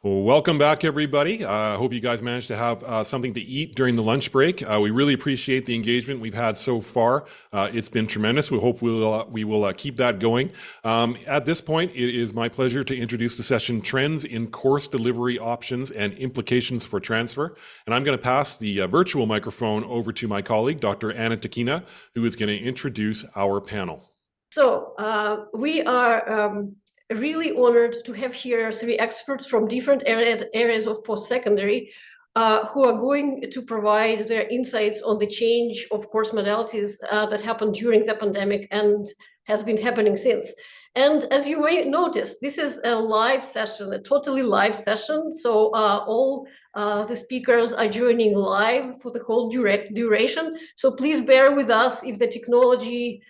Well, welcome back, everybody. I hope you guys managed to have something to eat during the lunch break. We really appreciate the engagement we've had so far. It's been tremendous. We hope we will keep that going. At this point, it is my pleasure to introduce the session Trends in Course Delivery Options and Implications for Transfer. And I'm going to pass the virtual microphone over to my colleague, Dr. Anna Takina, who is going to introduce our panel. So we are really honored to have here three experts from different areas of post-secondary who are going to provide their insights on the change of course modalities that happened during the pandemic and has been happening since. And as you may notice, this is a live session, a totally live session. So all the speakers are joining live for the whole duration. So please bear with us if the technology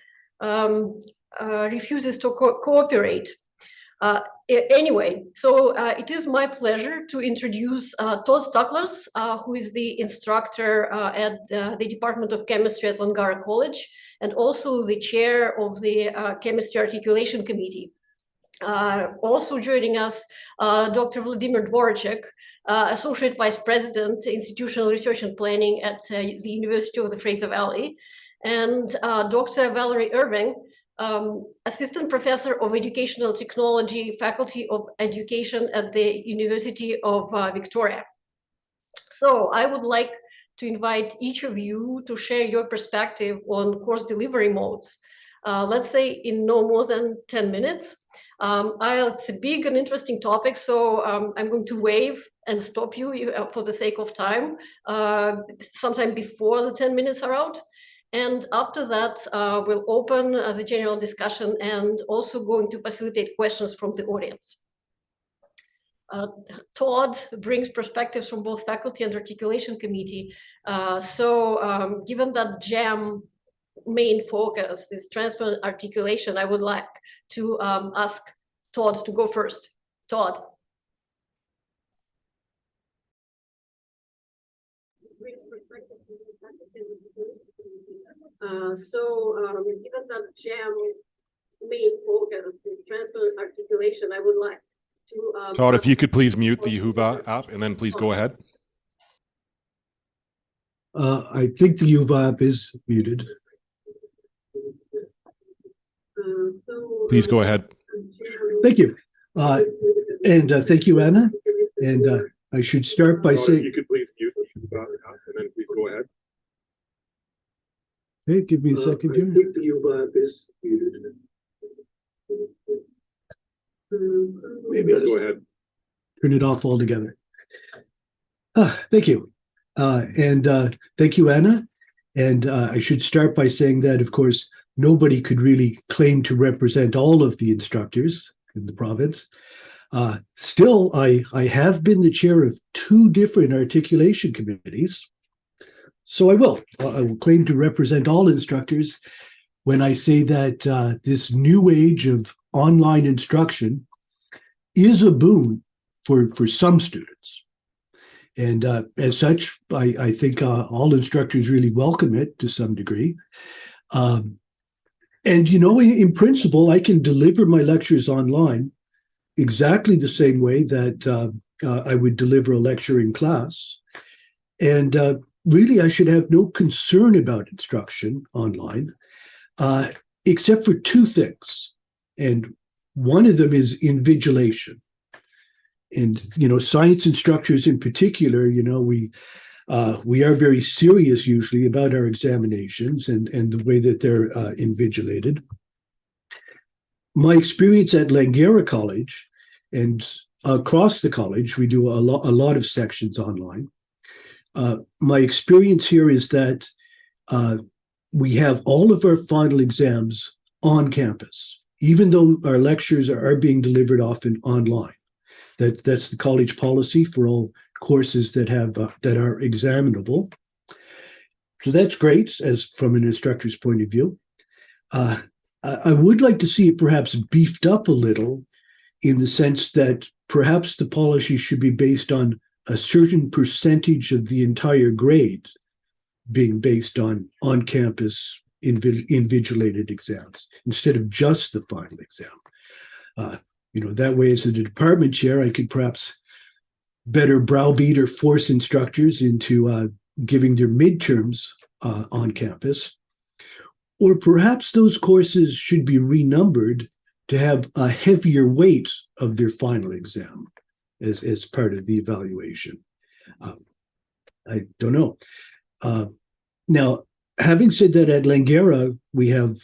refuses to cooperate. Anyway, so it is my pleasure to introduce Todd Stucklers, who is the instructor at the Department of Chemistry at Langara College, and also the chair of the Chemistry Articulation Committee. Also joining us, Dr. Vladimir Dvoracek, Associate Vice President, Institutional Research and Planning at the University of the Fraser Valley, and Dr. Valerie Irving, Assistant Professor of Educational Technology, Faculty of Education at the University of Victoria. So I would like to invite each of you to share your perspective on course delivery modes. Let's say in no more than 10 minutes. It's a big and interesting topic, so I'm going to wave and stop you for the sake of time, sometime before the 10 minutes are out. And after that, we'll open the general discussion and also going to facilitate questions from the audience. Todd brings perspectives from both faculty and articulation committee. Given that JAM main focus is transfer articulation, I would like to ask Todd to go first. Todd. Given that JAM main focus is transfer articulation, I would like to... Todd, if you could please mute the Whova app and then please go ahead. I think the Whova app is muted. Please go ahead. Thank you. Thank you, Anna. And I should start by saying... If you could please mute the Whova app and then please go ahead. Okay, give me a second here. I think the Whova app is muted. Maybe I'll just Go ahead. turn it off altogether. Thank you. Thank you, Anna. And I should start by saying that, of course, nobody could really claim to represent all of the instructors in the province. Still, I have been the chair of two different articulation committees. So I will claim to represent all instructors when I say that this new age of online instruction is a boon for some students. And as such, I think all instructors really welcome it to some degree. And, you know, in principle, I can deliver my lectures online exactly the same way that I would deliver a lecture in class. And really, I should have no concern about instruction online, except for two things. And one of them is invigilation. And, you know, science instructors in particular, you know, we are very serious usually about our examinations and the way that they're invigilated. My experience at Langara College and across the college, we do a lot of sections online. My experience here is that we have all of our final exams on campus, even though our lectures are being delivered often online. That's the college policy for all courses that have that are examinable. So that's great as from an instructor's point of view. I would like to see it perhaps beefed up a little in the sense that perhaps the policy should be based on a certain percentage of the entire grade being based on on-campus invigilated exams instead of just the final exam. You know, that way as a department chair, I could perhaps better browbeat or force instructors into giving their midterms on campus. Or perhaps those courses should be renumbered to have a heavier weight of their final exam as part of the evaluation. I don't know. Now, having said that, at Langara, we have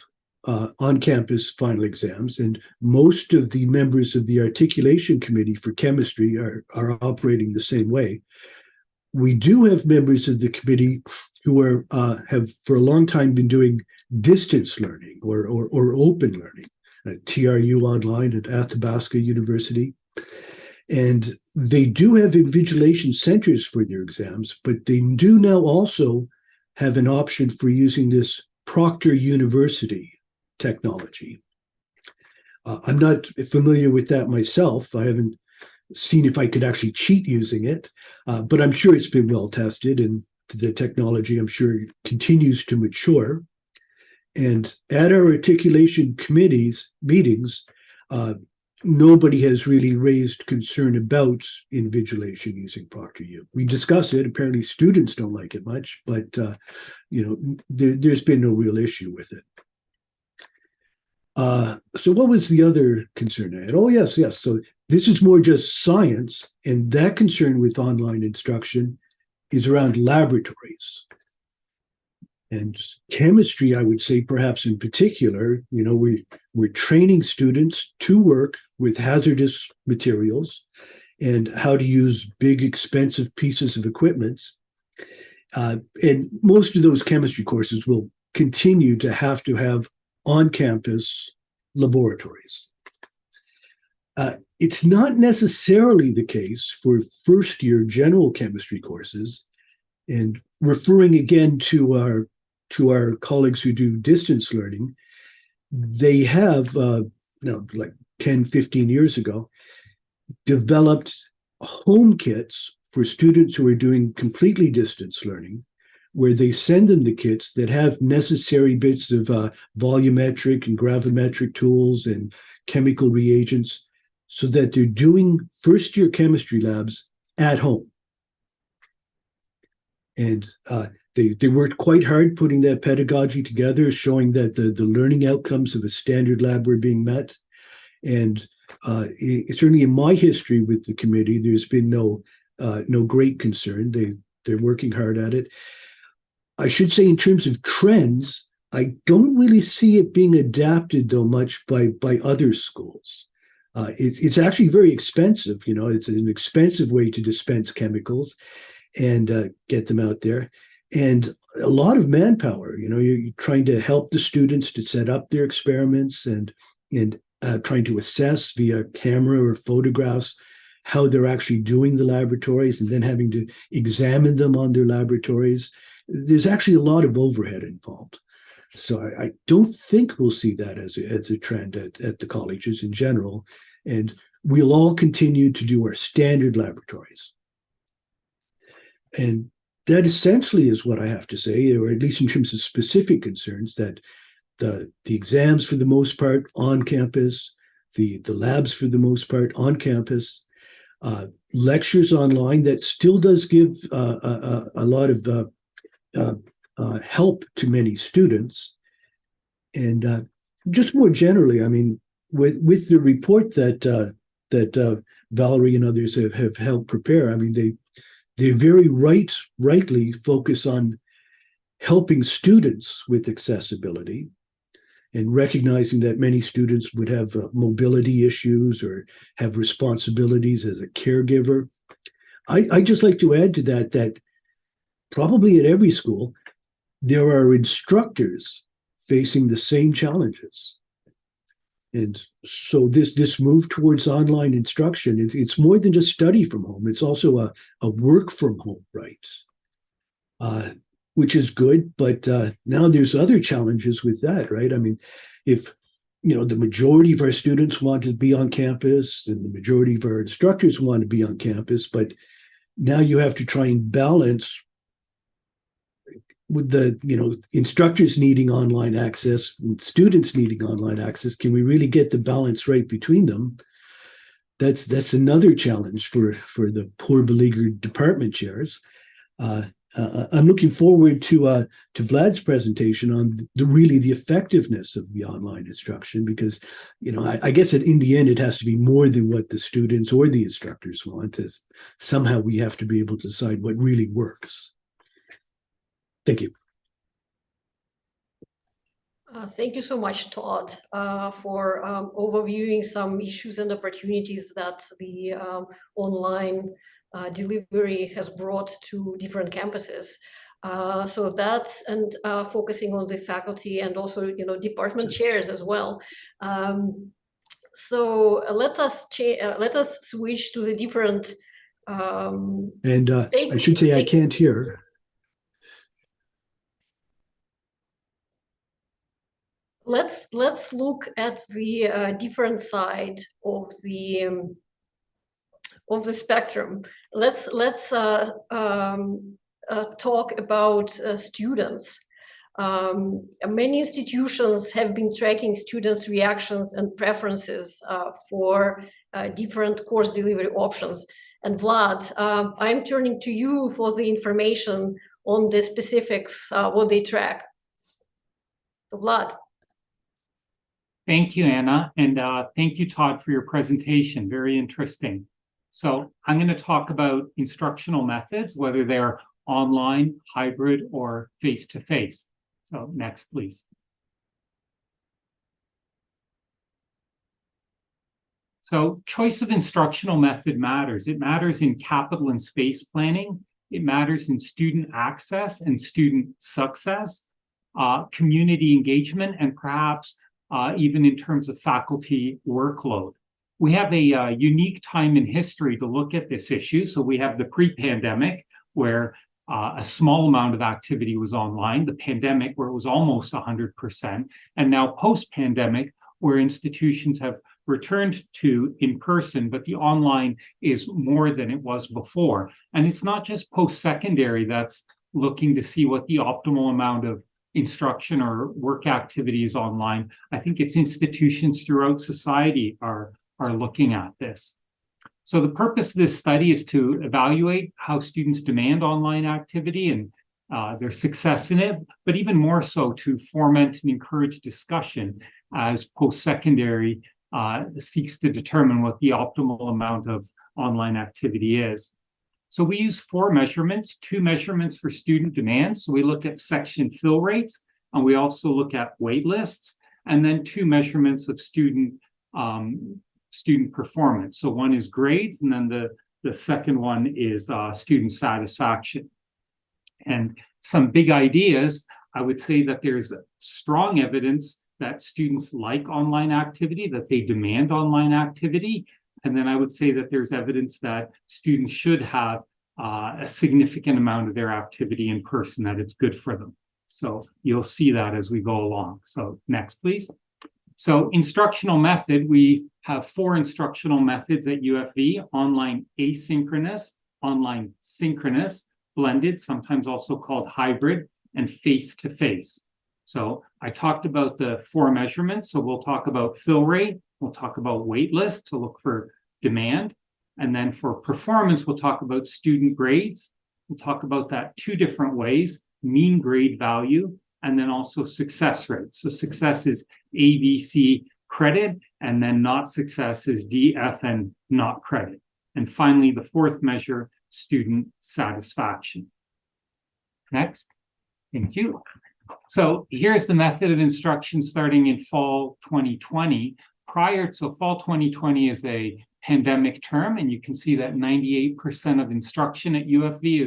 on-campus final exams, and most of the members of the articulation committee for chemistry are operating the same way. We do have members of the committee who have for a long time been doing distance learning or open learning at TRU Online at Athabasca University. And they do have invigilation centers for their exams, but they do now also have an option for using this Proctor University technology. I'm not familiar with that myself. I haven't seen if I could actually cheat using it, but I'm sure it's been well tested, and the technology, I'm sure, continues to mature. And at our articulation committees meetings, nobody has really raised concern about invigilation using ProctorU. We discuss it. Apparently, students don't like it much, but there's been no real issue with it. So what was the other concern I had? Oh, yes. So this is more just science, and that concern with online instruction is around laboratories. And chemistry, I would say, perhaps in particular, we're training students to work with hazardous materials and how to use big, expensive pieces of equipment. And most of those chemistry courses will continue to have on-campus laboratories. It's not necessarily the case for first-year general chemistry courses. And referring again to our colleagues who do distance learning, they have, like 10, 15 years ago, developed home kits for students who are doing completely distance learning, where they send them the kits that have necessary bits of volumetric and gravimetric tools and chemical reagents so that they're doing first-year chemistry labs at home. And they worked quite hard putting that pedagogy together, showing that the learning outcomes of a standard lab were being met. And certainly in my history with the committee, there's been no great concern. They're working hard at it. I should say, in terms of trends, I don't really see it being adapted, though, much by other schools. It's actually very expensive. It's an expensive way to dispense chemicals and get them out there. And a lot of manpower. You're trying to help the students to set up their experiments and trying to assess via camera or photographs how they're actually doing the laboratories, and then having to examine them on their laboratories. There's actually a lot of overhead involved. So I don't think we'll see that as a trend at the colleges in general. And we'll all continue to do our standard laboratories. And that essentially is what I have to say, or at least in terms of specific concerns, that the exams for the most part on campus, the labs for the most part on campus, lectures online, that still does give a lot of help to many students. And just more generally, I mean, with the report that Valerie and others have helped prepare, I mean, they very rightly focus on helping students with accessibility and recognizing that many students would have mobility issues or have responsibilities as a caregiver. I just like to add to that probably at every school, there are instructors facing the same challenges. And so this move towards online instruction, it's more than just study from home. It's also a work from home, right? Which is good, but now there's other challenges with that, right? I mean, if the majority of our students want to be on campus and the majority of our instructors want to be on campus, but now you have to try and balance with the instructors needing online access and students needing online access. Can we really get the balance right between them? that's another challenge for the poor beleaguered department chairs. I'm looking forward to Vlad's presentation on the effectiveness of the online instruction, because I guess in the end it has to be more than what the students or the instructors want. As somehow we have to be able to decide what really works. Thank you. Thank you so much, Todd, for overviewing some issues and opportunities that the online delivery has brought to different campuses. So that's, and focusing on the faculty and also, department chairs as well. So let us switch to the different. And I should say I can't hear. Let's look at the different side of the spectrum. Let's talk about students. Many institutions have been tracking students' reactions and preferences for different course delivery options. And Vlad, I'm turning to you for the information on the specifics, what they track. So Vlad. Thank you, Anna, and thank you, Todd, for your presentation. Very interesting. So I'm going to talk about instructional methods, whether they're online, hybrid, or face-to-face. So next, please. So choice of instructional method matters. It matters in capital and space planning. It matters in student access and student success, community engagement, and perhaps even in terms of faculty workload. We have a unique time in history to look at this issue. So we have the pre-pandemic, where a small amount of activity was online, the pandemic, where it was almost 100%, and now post-pandemic, where institutions have returned to in-person, but the online is more than it was before. And it's not just post-secondary that's looking to see what the optimal amount of instruction or work activity is online. I think it's institutions throughout society are looking at this. So the purpose of this study is to evaluate how students demand online activity and their success in it, but even more so to foment and encourage discussion as post-secondary seeks to determine what the optimal amount of online activity is. So we use 4 measurements, 2 measurements for student demand. So we look at section fill rates, and we also look at wait lists, and then 2 measurements of student performance. So one is grades, and then the second one is student satisfaction. And some big ideas, I would say that there's strong evidence that students like online activity, that they demand online activity. And then I would say that there's evidence that students should have a significant amount of their activity in person, that it's good for them. So you'll see that as we go along. So next, please. So instructional method, we have 4 instructional methods at UFV: online asynchronous, online synchronous, blended, sometimes also called hybrid, and face-to-face. So I talked about the 4 measurements. So we'll talk about fill rate, we'll talk about wait list to look for demand. And then for performance, we'll talk about student grades. We'll talk about that 2 different ways: mean grade value, and then also success rate. So success is A, B, C credit, and then not success is D, F, and not credit. And finally, the 4th measure, student satisfaction. Next. Thank you. So here's the method of instruction starting in fall 2020. So fall 2020 is a pandemic term, and you can see that 98% of instruction at UFV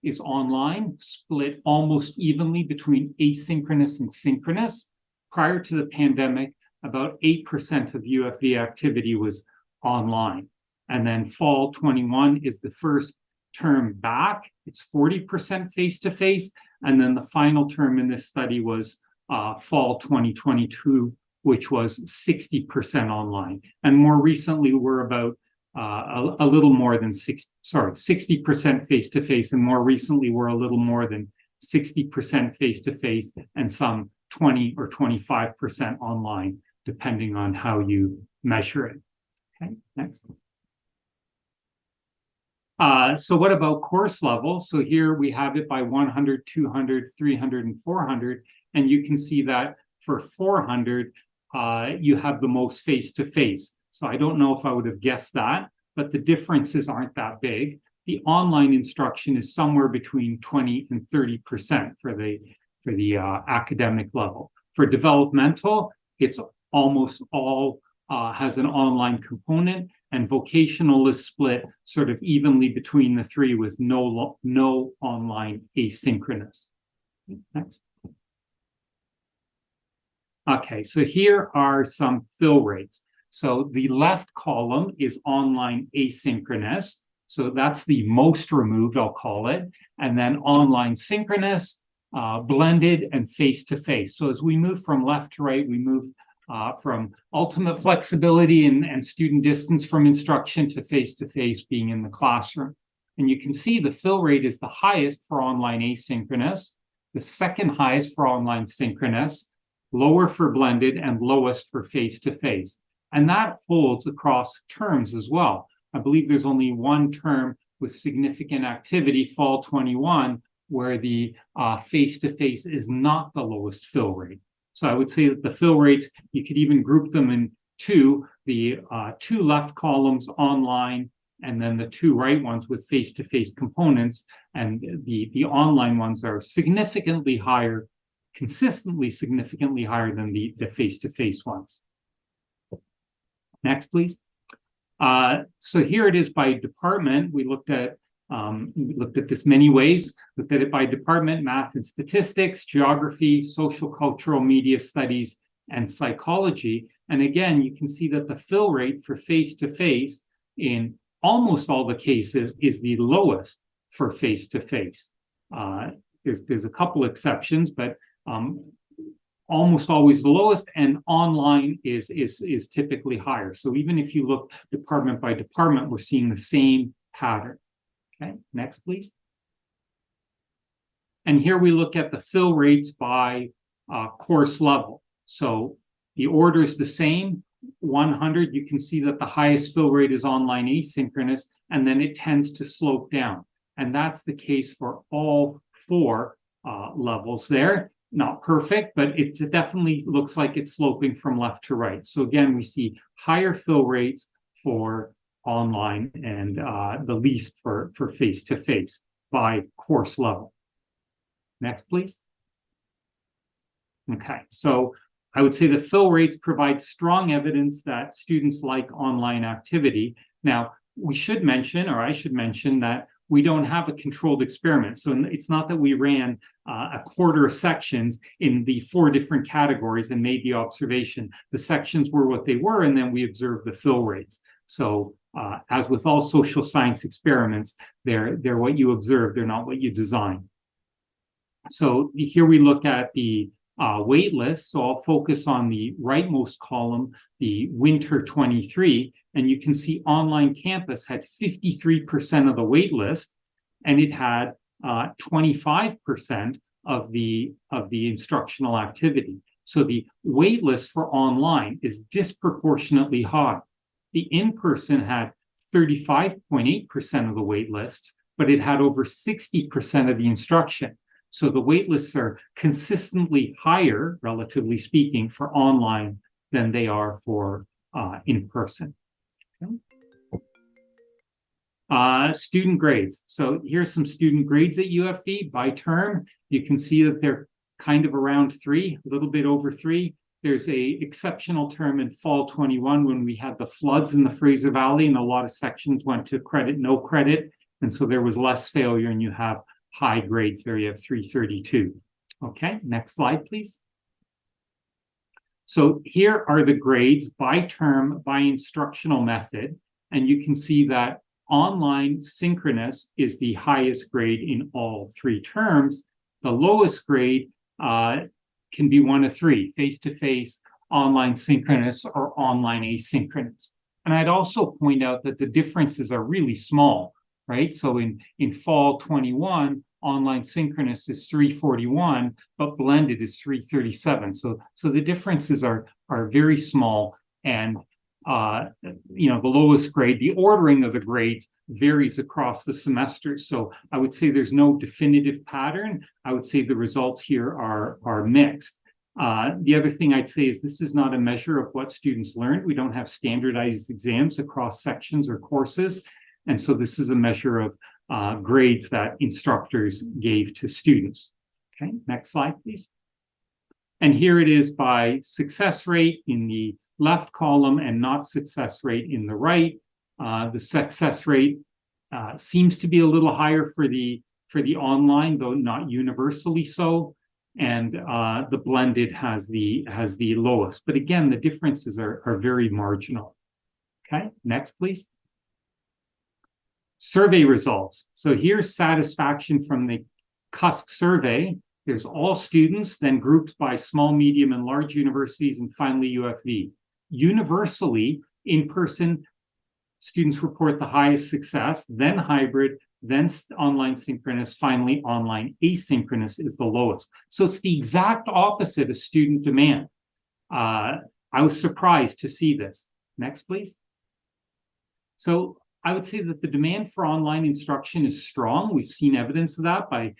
is online, split almost evenly between asynchronous and synchronous. Prior to the pandemic, about 8% of UFV activity was online. And then fall 21 is the first term back. It's 40% face-to-face. And then the final term in this study was fall 2022, which was 60% online. And more recently, we're about a little more than 60% face-to-face. And more recently, we're a little more than 60% face-to-face and some 20 or 25% online, depending on how you measure it. Okay, next. So what about course level? So here we have it by 100, 200, 300, and 400. And you can see that for 400, you have the most face-to-face. So I don't know if I would have guessed that, but the differences aren't that big. The online instruction is somewhere between 20 and 30% for the academic level. For developmental, it's almost all has an online component, and vocational is split sort of evenly between the three with no online asynchronous. Next. Okay, so here are some fill rates. So the left column is online asynchronous. So that's the most removed, I'll call it. And then online synchronous, blended, and face-to-face. So as we move from left to right, we move from ultimate flexibility and student distance from instruction to face-to-face being in the classroom. And you can see the fill rate is the highest for online asynchronous, the second highest for online synchronous, lower for blended, and lowest for face-to-face. And that holds across terms as well. I believe there's only one term with significant activity, fall 21, where the face-to-face is not the lowest fill rate. So I would say that the fill rates, you could even group them in two, the two left columns online, and then the two right ones with face-to-face components. And the online ones are significantly higher, consistently significantly higher than the face-to-face ones. Next, please. So here it is by department. We looked at this many ways, looked at it by department: math and statistics, geography, social cultural media studies, and psychology. And again, you can see that the fill rate for face-to-face in almost all the cases is the lowest for face-to-face. There's a couple exceptions, but almost always the lowest, and online is typically higher. So even if you look department by department, we're seeing the same pattern. Okay, next, please. And here we look at the fill rates by course level. So the order is the same, 100. You can see that the highest fill rate is online asynchronous, and then it tends to slope down. And that's the case for all four levels there. Not perfect, but it definitely looks like it's sloping from left to right. So again, we see higher fill rates for online and the least for face-to-face by course level. Next, please. Okay, so I would say the fill rates provide strong evidence that students like online activity. Now, we should mention, or I should mention, that we don't have a controlled experiment. So it's not that we ran a quarter of sections in the 4 different categories and made the observation. The sections were what they were, and then we observed the fill rates. So as with all social science experiments, they're what you observe, they're not what you design. So here we look at the wait list. So I'll focus on the rightmost column, the winter 23, and you can see online campus had 53% of the wait list, and it had 25% of the instructional activity. So the wait list for online is disproportionately high. The in-person had 35.8% of the wait lists, but it had over 60% of the instruction. So the wait lists are consistently higher, relatively speaking, for online than they are for in-person. Okay. Student grades. So here's some student grades at UFV by term. You can see that they're kind of around 3, a little bit over 3. There's a exceptional term in fall 21 when we had the floods in the Fraser Valley, and a lot of sections went to credit, no credit. And so there was less failure, and you have high grades there. You have 332. Okay, next slide, please. So here are the grades by term, by instructional method. And you can see that online synchronous is the highest grade in all 3 terms. The lowest grade can be one of 3, face-to-face, online synchronous, or online asynchronous. And I'd also point out that the differences are really small, right? So in fall 21, online synchronous is 341, but blended is 337. So the differences are very small. And the lowest grade, the ordering of the grades varies across the semesters. So I would say there's no definitive pattern. I would say the results here are mixed. The other thing I'd say is this is not a measure of what students learned. We don't have standardized exams across sections or courses. And so this is a measure of grades that instructors gave to students. Okay, next slide, please. And here it is by success rate in the left column and not success rate in the right. The success rate seems to be a little higher for the online, though not universally so. And the blended has the lowest. But again, the differences are very marginal. Okay, next, please. Survey results. So here's satisfaction from the CUSC survey. There's all students, then grouped by small, medium, and large universities, and finally UFV. Universally, in-person, students report the highest success, then hybrid, then online synchronous, finally online asynchronous is the lowest. So it's the exact opposite of student demand. I was surprised to see this. Next, please. So I would say that the demand for online instruction is strong. We've seen evidence of that by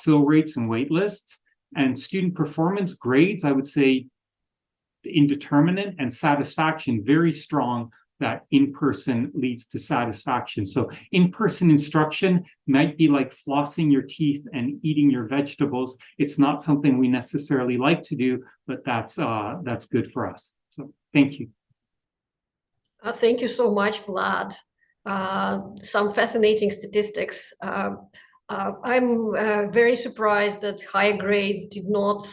fill rates and wait lists. And student performance grades, I would say indeterminate, and satisfaction very strong, that in-person leads to satisfaction. So in-person instruction might be like flossing your teeth and eating your vegetables. It's not something we necessarily like to do, but that's good for us. So thank you. Thank you so much, Vlad. Some fascinating statistics. I'm very surprised that higher grades did not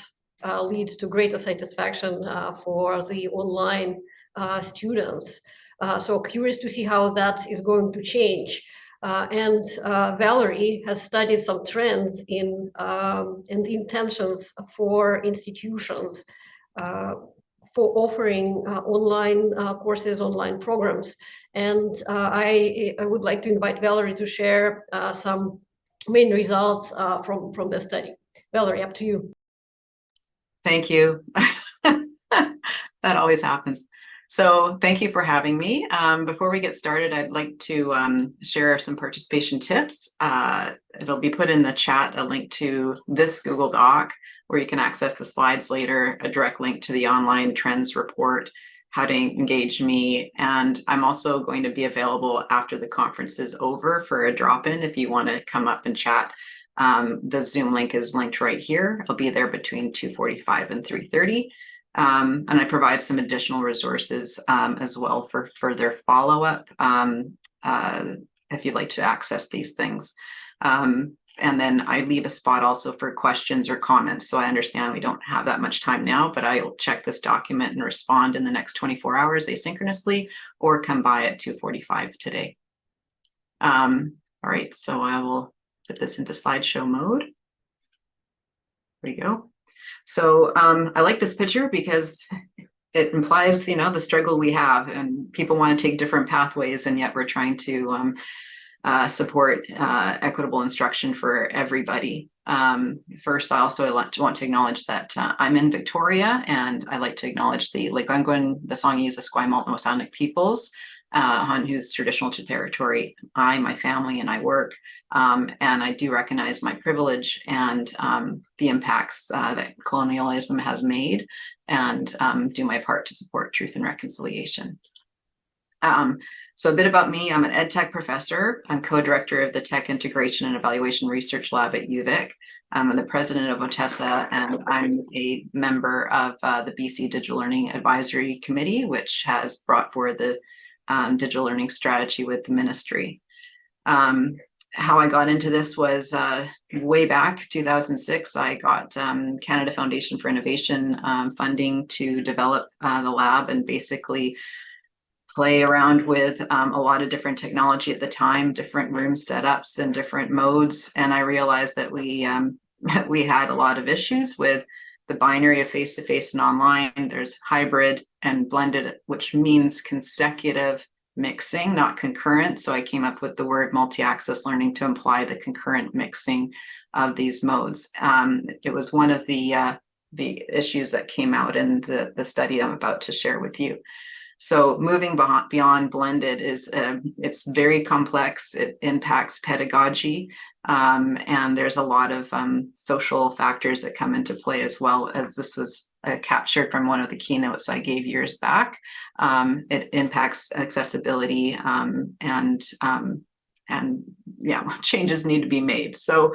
lead to greater satisfaction for the online students. So curious to see how that is going to change. And Valerie has studied some trends in and intentions for institutions for offering online courses, online programs. And I would like to invite Valerie to share some main results from the study. Valerie, up to you. Thank you. That always happens. So thank you for having me. Before we get started, I'd like to share some participation tips. It'll be put in the chat, a link to this Google Doc where you can access the slides later, a direct link to the online trends report, how to engage me. And I'm also going to be available after the conference is over for a drop-in if you want to come up and chat. The Zoom link is linked right here. I'll be there between 2:45 and 3:30. And I provide some additional resources as well for further follow-up if you'd like to access these things. And then I leave a spot also for questions or comments. So I understand we don't have that much time now, but I'll check this document and respond in the next 24 hours asynchronously, or come by at 2:45 today. All right, so I will put this into slideshow mode. There you go. So I like this picture because it implies, the struggle we have, and people want to take different pathways, and yet we're trying to support equitable instruction for everybody. First, I also want to acknowledge that I'm in Victoria, and I like to acknowledge the Lekwungen, the Songhees, the Esquimalt, and Wasanich peoples, on whose traditional territory my family, and I work. And I do recognize my privilege and the impacts that colonialism has made, and do my part to support truth and reconciliation. So a bit about me. I'm an EdTech professor. I'm co-director of the Tech Integration and Evaluation Research Lab at UVic. I'm the president of OTESA, and I'm a member of the BC Digital Learning Advisory Committee, which has brought forward the digital learning strategy with the ministry. How I got into this was way back 2006. I got Canada Foundation for Innovation funding to develop the lab and basically play around with a lot of different technology at the time, different room setups and different modes. And I realized that we had a lot of issues with the binary of face-to-face and online. There's hybrid and blended, which means consecutive mixing, not concurrent. So I came up with the word multi-access learning to imply the concurrent mixing of these modes. It was one of the issues that came out in the study I'm about to share with you. So moving beyond blended is it's very complex. It impacts pedagogy, and there's a lot of social factors that come into play as well, as this was captured from one of the keynotes I gave years back. It impacts accessibility, and yeah, changes need to be made. So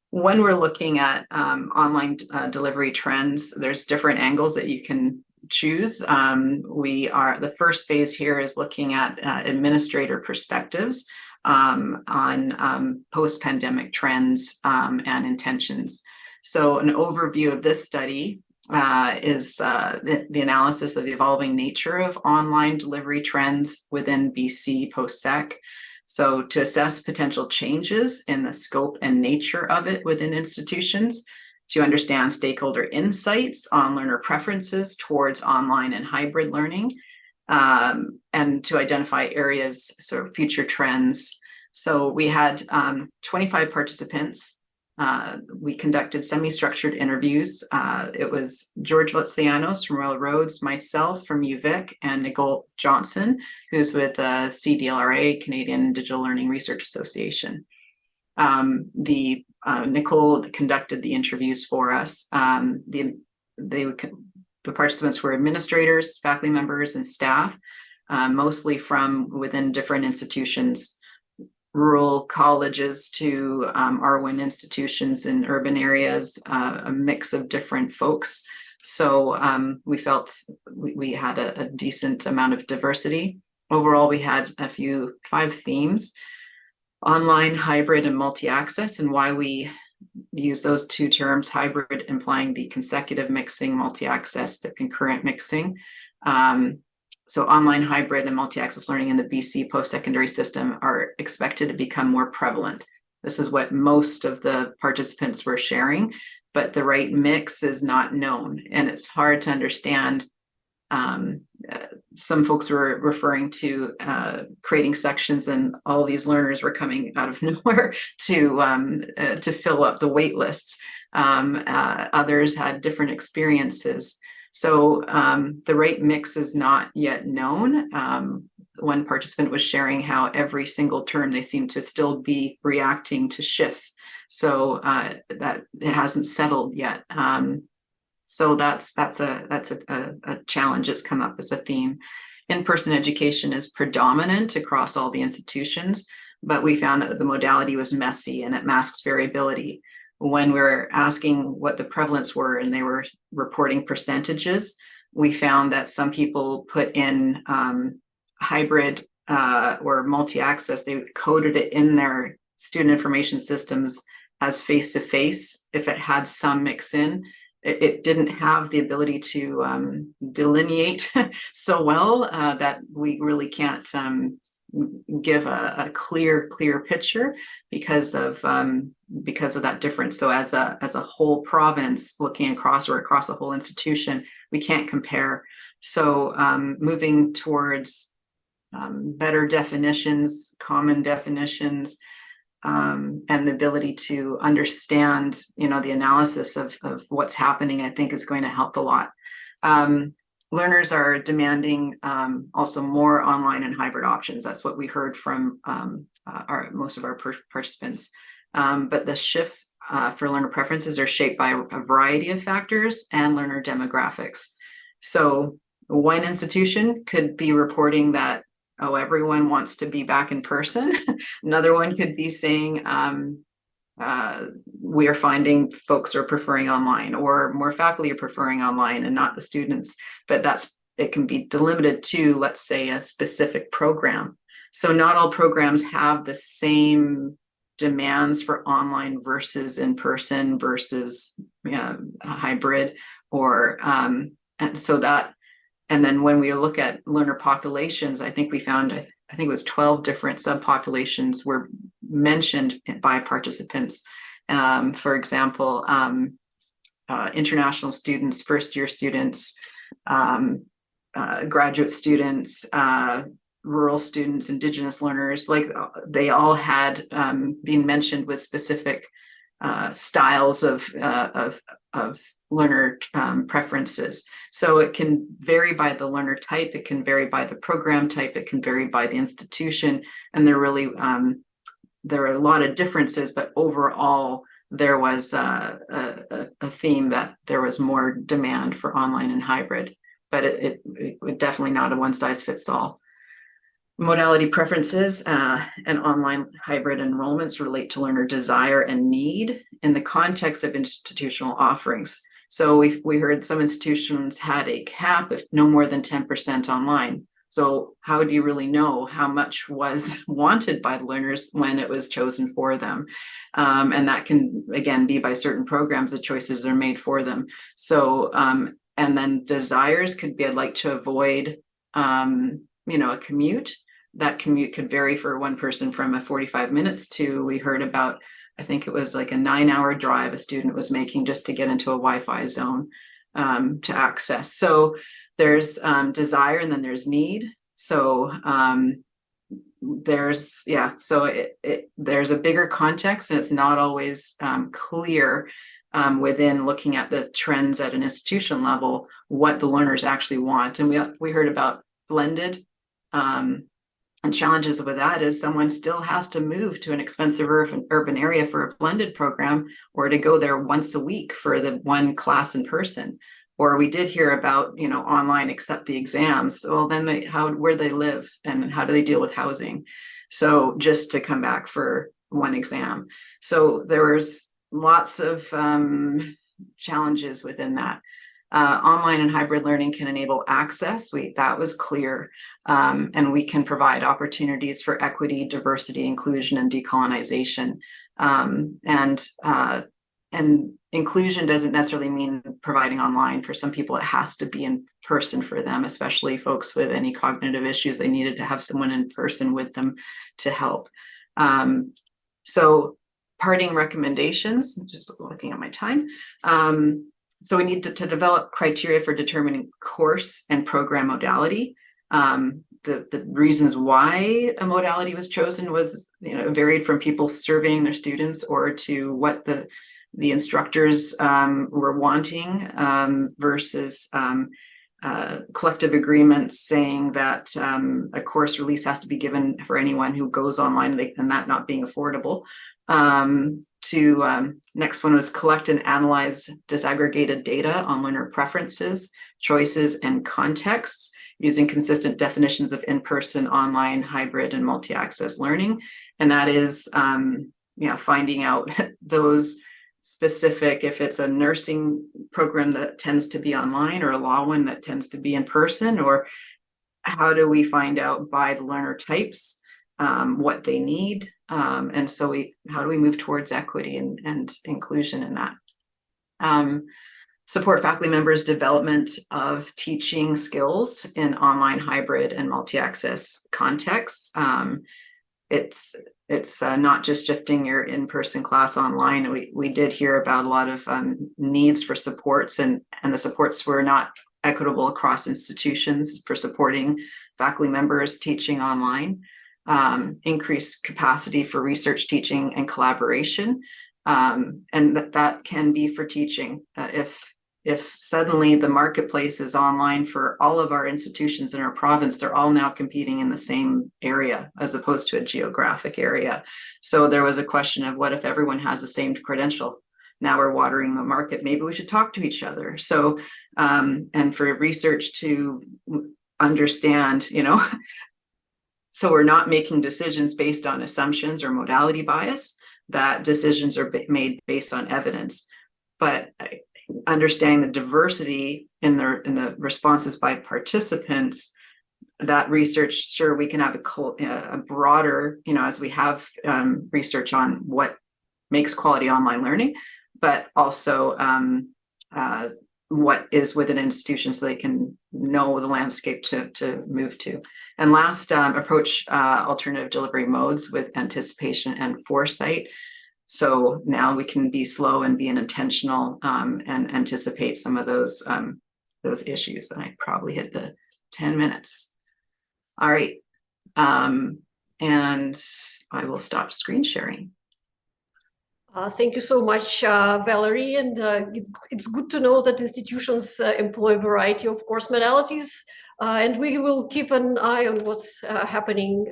when we're looking at online delivery trends, there's different angles that you can choose. The first phase here is looking at administrator perspectives on post-pandemic trends and intentions. So an overview of this study is the analysis of the evolving nature of online delivery trends within BC post-sec. So to assess potential changes in the scope and nature of it within institutions, to understand stakeholder insights on learner preferences towards online and hybrid learning, and to identify areas, sort of future trends. So we had 25 participants. We conducted semi-structured interviews. It was George Vatslayanos from Royal Roads, myself from UVic, and Nicole Johnson, who's with CDLRA, Canadian Digital Learning Research Association. Nicole conducted the interviews for us. The participants were administrators, faculty members, and staff, mostly from within different institutions, rural colleges to RWIN institutions in urban areas, a mix of different folks. So we felt we had a decent amount of diversity. Overall, we had 5 themes: online, hybrid, and multi-access, and why we use those 2 terms, hybrid implying the consecutive mixing, multi-access, the concurrent mixing. So online, hybrid, and multi-access learning in the BC post-secondary system are expected to become more prevalent. This is what most of the participants were sharing, but the right mix is not known, and it's hard to understand. Some folks were referring to creating sections, and all these learners were coming out of nowhere to fill up the wait lists. Others had different experiences. So the right mix is not yet known. One participant was sharing how every single term they seem to still be reacting to shifts. So that it hasn't settled yet. So that's a challenge that's come up as a theme. In-person education is predominant across all the institutions, but we found that the modality was messy and it masks variability. When we were asking what the prevalence were and they were reporting percentages, we found that some people put in hybrid or multi-access. They coded it in their student information systems as face-to-face if it had some mix in. It didn't have the ability to delineate so well that we really can't give a clear picture because of that difference. So as a whole province looking across or across a whole institution, we can't compare. So moving towards better definitions, common definitions, and the ability to understand, the analysis of what's happening, I think is going to help a lot. Learners are demanding also more online and hybrid options. That's what we heard from most of our participants. But the shifts for learner preferences are shaped by a variety of factors and learner demographics. So one institution could be reporting that, oh, everyone wants to be back in person. Another one could be saying, we are finding folks are preferring online, or more faculty are preferring online and not the students. But it can be delimited to, let's say, a specific program. So not all programs have the same demands for online versus in person versus hybrid, or and so that. And then when we look at learner populations, I think we found, I think it was 12 different subpopulations were mentioned by participants. For example, international students, first-year students, graduate students, rural students, Indigenous learners, like they all had been mentioned with specific styles of learner preferences. So it can vary by the learner type, it can vary by the program type, it can vary by the institution, and there really there are a lot of differences, but overall there was a theme that there was more demand for online and hybrid, but it definitely not a one size fits all. Modality preferences and online hybrid enrollments relate to learner desire and need in the context of institutional offerings. So we heard some institutions had a cap of no more than 10% online. So how do you really know how much was wanted by the learners when it was chosen for them? And that can, again, be by certain programs, the choices are made for them. So, and then desires could be, I'd like to avoid, a commute. That commute could vary for one person from a 45 minutes to, we heard about, I think it was like a 9-hour drive a student was making just to get into a Wi-Fi zone to access. So there's desire and then there's need. So there's there's a bigger context, and it's not always clear within looking at the trends at an institution level what the learners actually want. And we heard about blended and challenges with that is someone still has to move to an expensive urban area for a blended program, or to go there once a week for the one class in person. Or we did hear about, online except the exams. Well, then where do they live and how do they deal with housing? So just to come back for one exam. So there was lots of challenges within that. Online and hybrid learning can enable access. That was clear. And we can provide opportunities for equity, diversity, inclusion, and decolonization. And inclusion doesn't necessarily mean providing online. For some people, it has to be in person for them, especially folks with any cognitive issues. They needed to have someone in person with them to help. So parting recommendations, just looking at my time. So we need to develop criteria for determining course and program modality. The reasons why a modality was chosen was, varied from people surveying their students or to what the instructors were wanting versus collective agreements saying that a course release has to be given for anyone who goes online and that not being affordable. Next one was collect and analyze disaggregated data on learner preferences, choices, and contexts using consistent definitions of in-person, online, hybrid, and multi-access learning. And that is, finding out those specific, if it's a nursing program that tends to be online or a law one that tends to be in person, or how do we find out by the learner types what they need? And so how do we move towards equity and inclusion in that? Support faculty members' development of teaching skills in online, hybrid, and multi-access contexts. It's not just shifting your in-person class online. We did hear about a lot of needs for supports, and the supports were not equitable across institutions for supporting faculty members teaching online. Increased capacity for research, teaching, and collaboration. And that can be for teaching. If suddenly the marketplace is online for all of our institutions in our province, they're all now competing in the same area as opposed to a geographic area. So there was a question of what if everyone has the same credential? Now we're watering the market. Maybe we should talk to each other. So, and for research to understand, so we're not making decisions based on assumptions or modality bias, that decisions are made based on evidence. But understanding the diversity in the responses by participants, that research, sure, we can have a broader, as we have research on what makes quality online learning, but also what is within an institution so they can know the landscape to move to. And last, approach alternative delivery modes with anticipation and foresight. So now we can be slow and be intentional and anticipate some of those issues. And I probably hit the 10 minutes. All right. And I will stop screen sharing. Thank you so much, Valerie. And it's good to know that institutions employ a variety of course modalities. And we will keep an eye on what's happening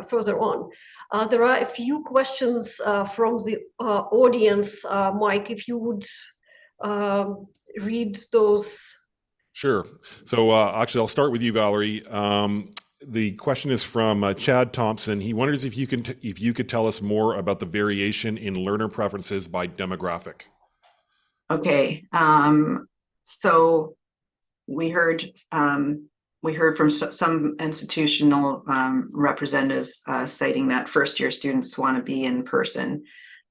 further on. There are a few questions from the audience. Mike, if you would read those. Sure. So actually, I'll start with you, Valerie. The question is from Chad Thompson. He wonders if you could tell us more about the variation in learner preferences by demographic. Okay, so we heard from some institutional representatives citing that first-year students want to be in person,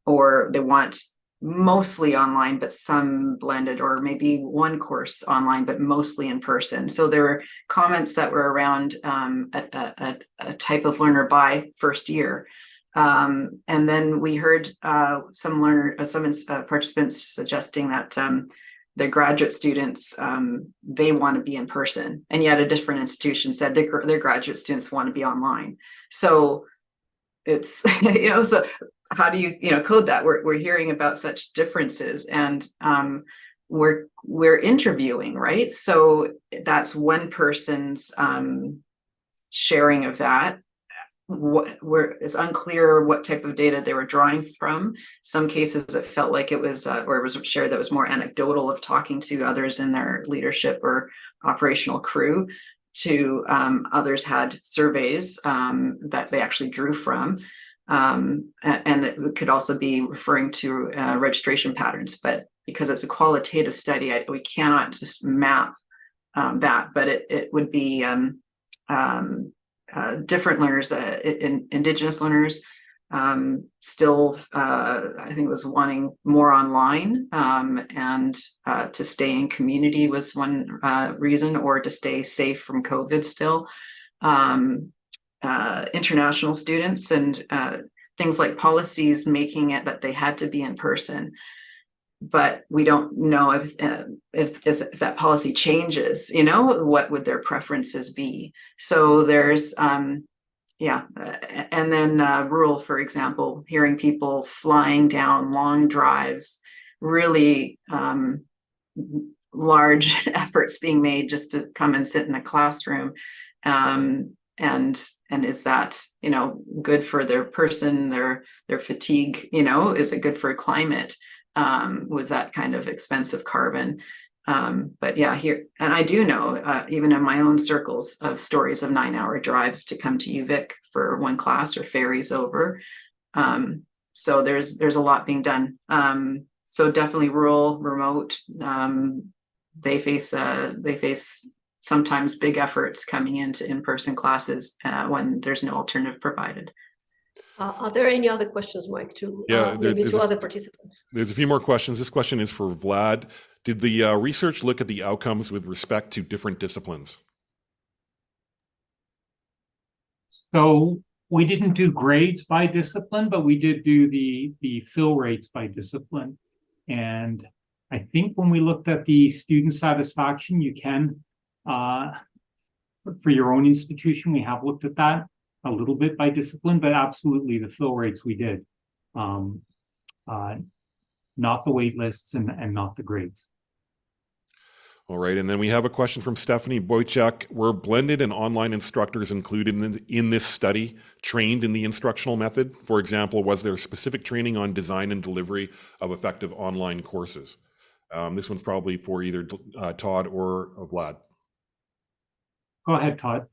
or they want mostly online, but some blended, or maybe one course online, but mostly in person. So there were comments that were around a type of learner by first year. And then we heard some participants suggesting that the graduate students, they want to be in person, and yet a different institution said their graduate students want to be online. So it's, so how do you code that? We're hearing about such differences, and we're interviewing, right? So that's one person's sharing of that. It's unclear what type of data they were drawing from. Some cases it felt like it was, or it was shared that was more anecdotal of talking to others in their leadership or operational crew. To others had surveys that they actually drew from. And it could also be referring to registration patterns, but because it's a qualitative study, we cannot just map that, but it would be different learners, Indigenous learners, still, I think it was wanting more online, and to stay in community was one reason, or to stay safe from COVID still. International students and things like policies making it that they had to be in person, but we don't know if that policy changes, what would their preferences be. So there's and then rural, for example, hearing people flying down long drives, really large efforts being made just to come and sit in a classroom. And is that, good for their person, their fatigue, is it good for climate with that kind of expensive carbon? But yeah, here, and I do know, even in my own circles, of stories of 9-hour drives to come to UVic for one class, or ferries over. So there's a lot being done. So definitely rural, remote, they face sometimes big efforts coming into in-person classes when there's no alternative provided. Are there any other questions, Mike, maybe to other participants? There's a few more questions. This question is for Vlad. Did the research look at the outcomes with respect to different disciplines? So we didn't do grades by discipline, but we did do the fill rates by discipline. And I think when we looked at the student satisfaction, you can, for your own institution, we have looked at that a little bit by discipline, but absolutely the fill rates we did, not the wait lists and not the grades. All right, and then we have a question from Stephanie Boychuk. Were blended and online instructors included in this study trained in the instructional method? For example, was there specific training on design and delivery of effective online courses? This one's probably for either Todd or Vlad. Go ahead, Todd.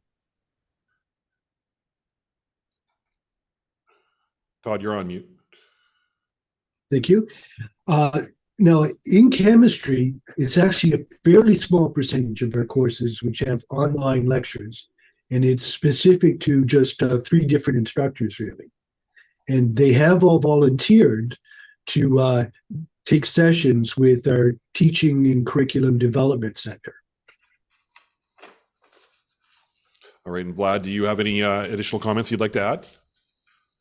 Todd, you're on mute. Thank you. Now, in chemistry, it's actually a fairly small percentage of our courses which have online lectures, and it's specific to just 3 different instructors, really. And they have all volunteered to take sessions with our Teaching and Curriculum Development Center. All right, and Vlad, do you have any additional comments you'd like to add?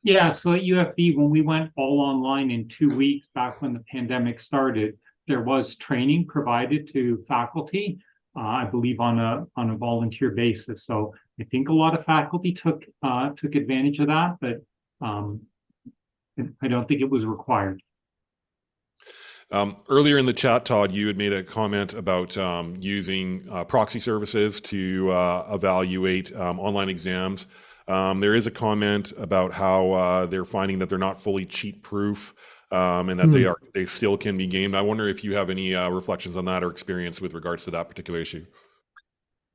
Yeah, so at UFV, when we went all online in 2 weeks back when the pandemic started, there was training provided to faculty, I believe on a volunteer basis. So I think a lot of faculty took advantage of that, but And I don't think it was required. Earlier in the chat, Todd, you had made a comment about using proxy services to evaluate online exams. There is a comment about how they're finding that they're not fully cheat-proof and that they still can be gamed. I wonder if you have any reflections on that or experience with regards to that particular issue.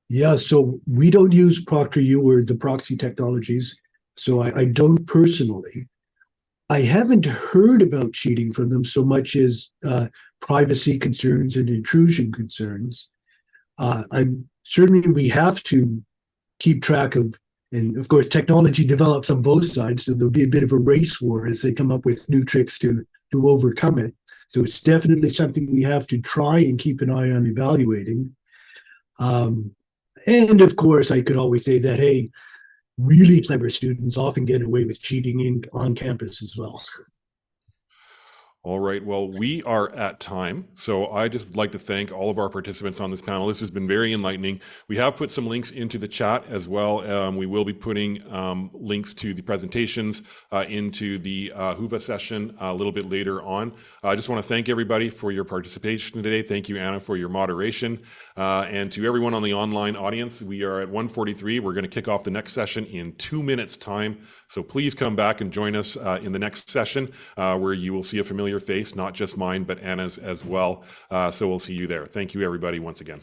Yeah, so we don't use ProctorU or the proxy technologies, so I don't personally. I haven't heard about cheating from them so much as privacy concerns and intrusion concerns. I'm certainly we have to keep track of, and of course, technology develops on both sides, so there'll be a bit of a race war as they come up with new tricks to overcome it. So it's definitely something we have to try and keep an eye on evaluating. And of course, I could always say that, hey, really clever students often get away with cheating on campus as well. All right. Well, we are at time. So I just like to thank all of our participants on this panel. This has been very enlightening. We have put some links into the chat as well. We will be putting links to the presentations into the Whova session a little bit later on. I just want to thank everybody for your participation today. Thank you, Anna, for your moderation. And to everyone on the online audience, we are at 1:43. We're going to kick off the next session in 2 minutes' time. So please come back and join us in the next session where you will see a familiar face, not just mine, but Anna's as well. So we'll see you there. Thank you, everybody, once again.